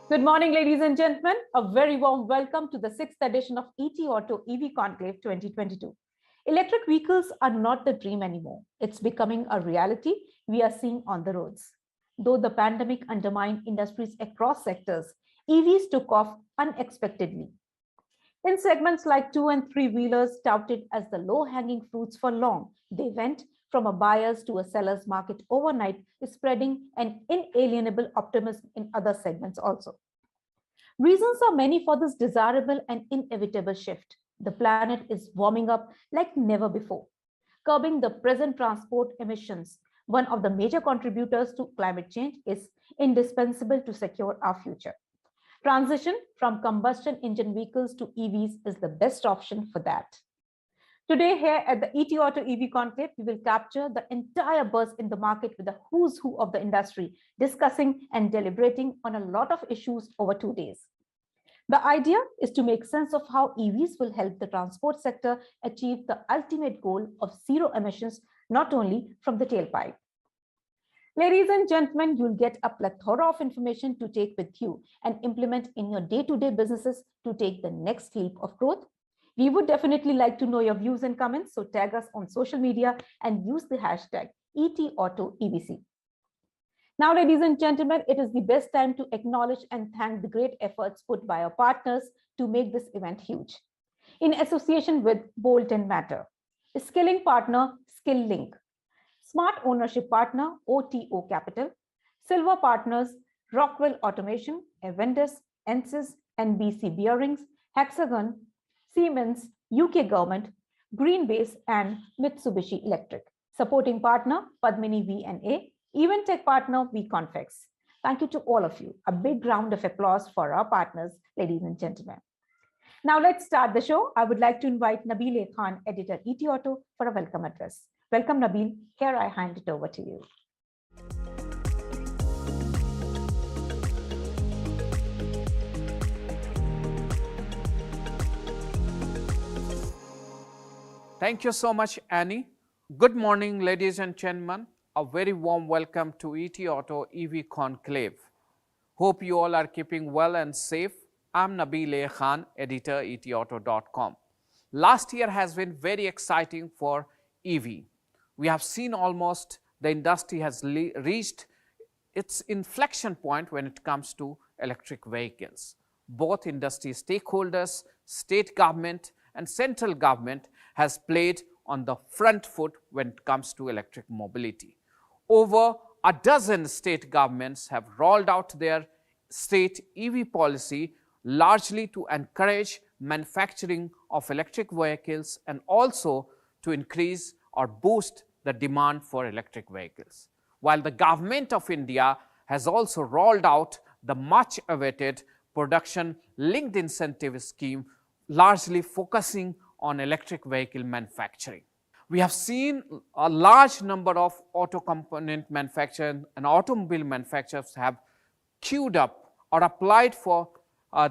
Good morning, ladies and gentlemen. A very warm welcome to the sixth edition of ET Auto EV Conclave 2022. Electric vehicles are not the dream anymore. It's becoming a reality we are seeing on the roads. Though the pandemic undermined industries across sectors, EVs took off unexpectedly. In segments like two and three wheelers, touted as the low hanging fruits for long, they went from a buyer's to a seller's market overnight, spreading an inalienable optimism in other segments also. Reasons are many for this desirable and inevitable shift. The planet is warming up like never before. Curbing the present transport emissions, one of the major contributors to climate change, is indispensable to secure our future. Transition from combustion engine vehicles to EVs is the best option for that. Today, here at the ET Auto EV Conclave, we will capture the entire buzz in the market with the who's who of the industry, discussing and deliberating on a lot of issues over 2 days. The idea is to make sense of how EVs will help the transport sector achieve the ultimate goal of zero emissions, not only from the tailpipe. Ladies and gentlemen, you'll get a plethora of information to take with you and implement in your day-to-day businesses to take the next leap of growth. We would definitely like to know your views and comments, so tag us on social media and use the hashtag ETAutoEVC. Now, ladies and gentlemen, it is the best time to acknowledge and thank the great efforts put by our partners to make this event huge. In association with Bolt and Matter, skilling partner SkillLink, Smart Ownership Partner OTO Capital, Silver Partners Rockwell Automation, Aventis, Ensis, NBC Bearings, Hexagon, Siemens, UK Government, Greenbase, and Mitsubishi Electric. Supporting partner Padmini V&A, Event Tech partner VConfex. Thank you to all of you. A big round of applause for our partners, ladies and gentlemen. Now let's start the show. I would like to invite Nabil A. Khan, editor ET Auto, for a welcome address. Welcome, Nabil. Here I hand it over to you. Thank you so much, Annie. Good morning, ladies and gentlemen. A very warm welcome to ET Auto EV Conclave. Hope you all are keeping well and safe. I'm Nabil A. Khan, editor etauto.com. Last year has been very exciting for EV. We have seen almost the industry has reached its inflection point when it comes to electric vehicles. Both industry stakeholders, state government and central government has played on the front foot when it comes to electric mobility. Over a dozen state governments have rolled out their state EV policy largely to encourage manufacturing of electric vehicles and also to increase or boost the demand for electric vehicles. While the government of India has also rolled out the much awaited production linked incentive scheme largely focusing on electric vehicle manufacturing. We have seen a large number of auto component manufacturers and automobile manufacturers have queued up or applied for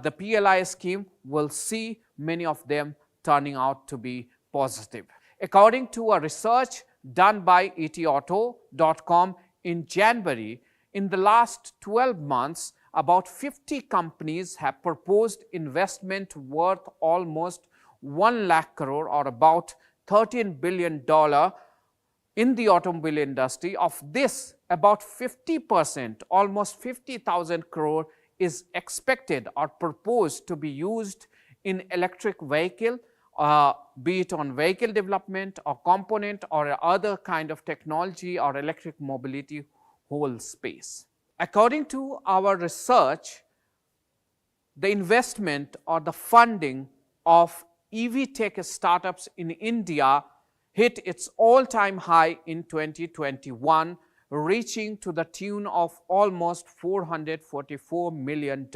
the PLI scheme. We'll see many of them turning out to be positive. According to a research done by etauto.com in January, in the last 12 months, about 50 companies have proposed investment worth almost 1 lakh crore or about $13 billion in the automobile industry. Of this, about 50%, almost 50,000 crore is expected or proposed to be used in electric vehicle, be it on vehicle development or component or other kind of technology or electric mobility whole space. According to our research, the investment or the funding of EV tech startups in India hit its all-time high in 2021, reaching to the tune of almost $444 million,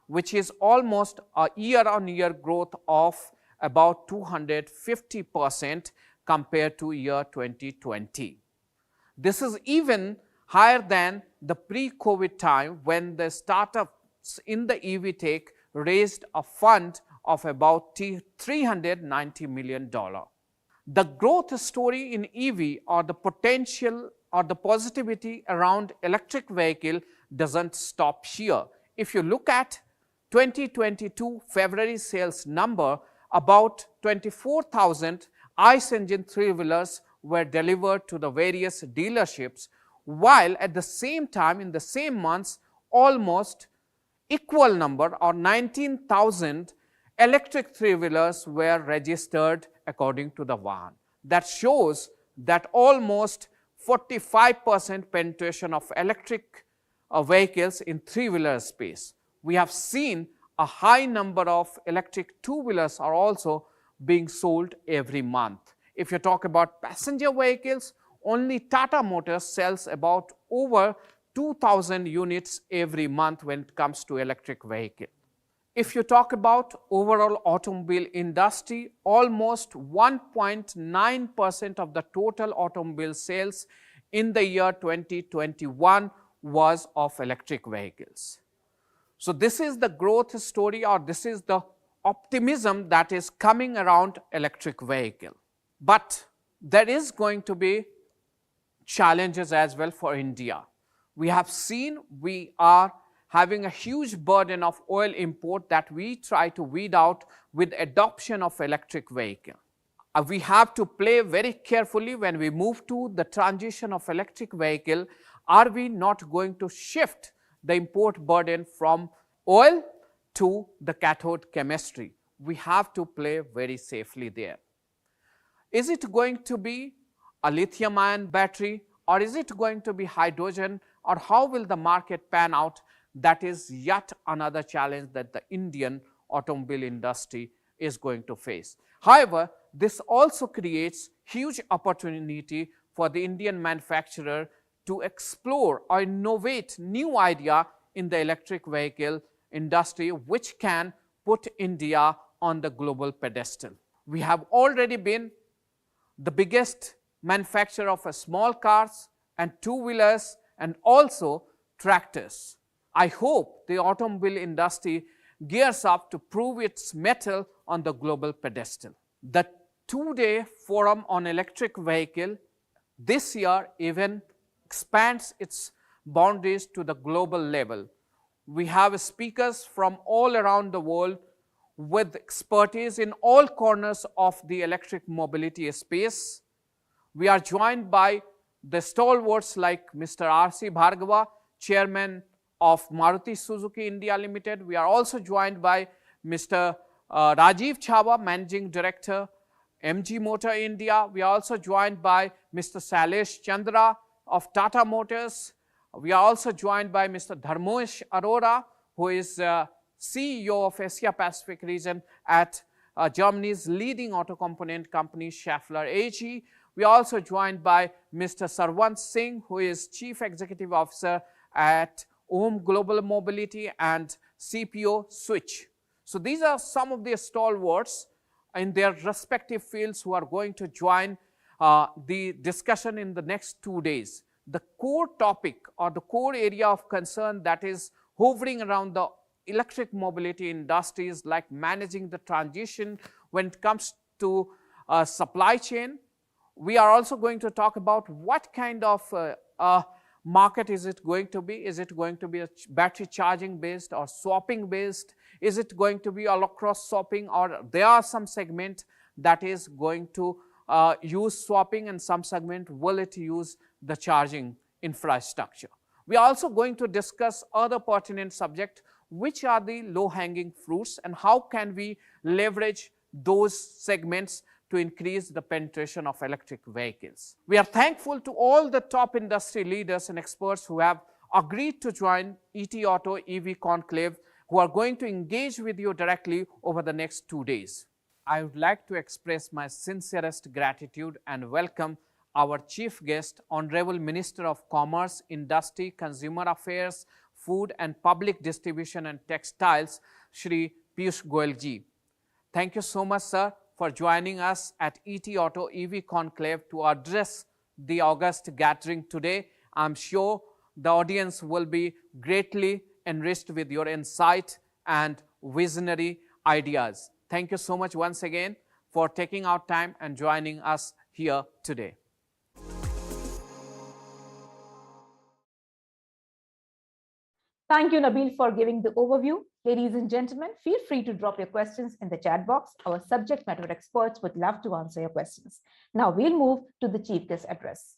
which is almost a year-on-year growth of about 250% compared to year 2020. This is even higher than the pre-COVID time when the startups in the EV tech raised a fund of about $390 million. The growth story in EV or the potential or the positivity around electric vehicle doesn't stop here. if you look at 2022 February sales number, about 24,000 ICE engine three-wheelers were delivered to the various dealerships, while at the same time in the same months almost equal number or 19,000 electric three-wheelers were registered according to the Vahan. That shows that almost 45% penetration of electric vehicles in three-wheeler space. We have seen a high number of electric two-wheelers are also being sold every month. If you talk about passenger vehicles, only Tata Motors sells about over 2,000 units every month when it comes to electric vehicle. If you talk about overall automobile industry, almost 1.9% of the total automobile sales in the year 2021 was of electric vehicles. So this is the growth story, or this is the optimism that is coming around electric vehicle. But there is going to be challenges as well for India. We have seen we are having a huge burden of oil import that we try to weed out with adoption of electric vehicle. We have to play very carefully when we move to the transition of electric vehicle. Are we not going to shift the import burden from oil to the cathode chemistry? We have to play very safely there. Is it going to be a lithium-ion battery, or is it going to be hydrogen, or how will the market pan out? That is yet another challenge that the Indian automobile industry is going to face. However, this also creates huge opportunity for the Indian manufacturer to explore or innovate new idea in the electric vehicle industry, which can put India on the global pedestal. We have already been the biggest manufacturer of small cars and two-wheelers and also tractors. I hope the automobile industry gears up to prove its mettle on the global pedestal. The two-day forum on electric vehicle this year even expands its boundaries to the global level. We have speakers from all around the world with expertise in all corners of the electric mobility space. We are joined by the stalwarts like Mr. R.C. Bhargava, Chairman of Maruti Suzuki India Limited. We are also joined by Mr. Rajiv Chhabra, Managing Director, MG Motor India. We are also joined by Mr. Sailesh Chandra of Tata Motors. We are also joined by Mr. Dharmesh Arora, who is CEO of Asia Pacific region at Germany's leading auto component company Schaeffler AG. We are also joined by Mr. Sarwant Singh, who is Chief Executive Officer at OHM Global Mobility and CPO Switch. So these are some of the stalwarts in their respective fields who are going to join the discussion in the next 2 days. The core topic or the core area of concern that is hovering around the electric mobility industry is like managing the transition when it comes to supply chain. We are also going to talk about what kind of market is it going to be. Is it going to be a battery charging based or swapping based? Is it going to be all across swapping, or there are some segment that is going to use swapping and some segment will it use the charging infrastructure. We are also going to discuss other pertinent subject, which are the low hanging fruits and how can we leverage those segments to increase the penetration of electric vehicles. We are thankful to all the top industry leaders and experts who have agreed to join ET Auto EV Conclave, who are going to engage with you directly over the next 2 days. I would like to express my sincerest gratitude and welcome our chief guest, Honorable Minister of Commerce, Industry, Consumer Affairs, Food and Public Distribution and Textiles, Shri Piyush Goyal ji. Thank you so much, sir, for joining us at ET Auto EV Conclave to address the August gathering today. I'm sure the audience will be greatly enriched with your insight and visionary ideas. Thank you so much once again for taking out time and joining us here today. Thank you, Nabil, for giving the overview. Ladies and gentlemen, feel free to drop your questions in the chat box. Our subject matter experts would love to answer your questions. Now we'll move to the Chief Guest address.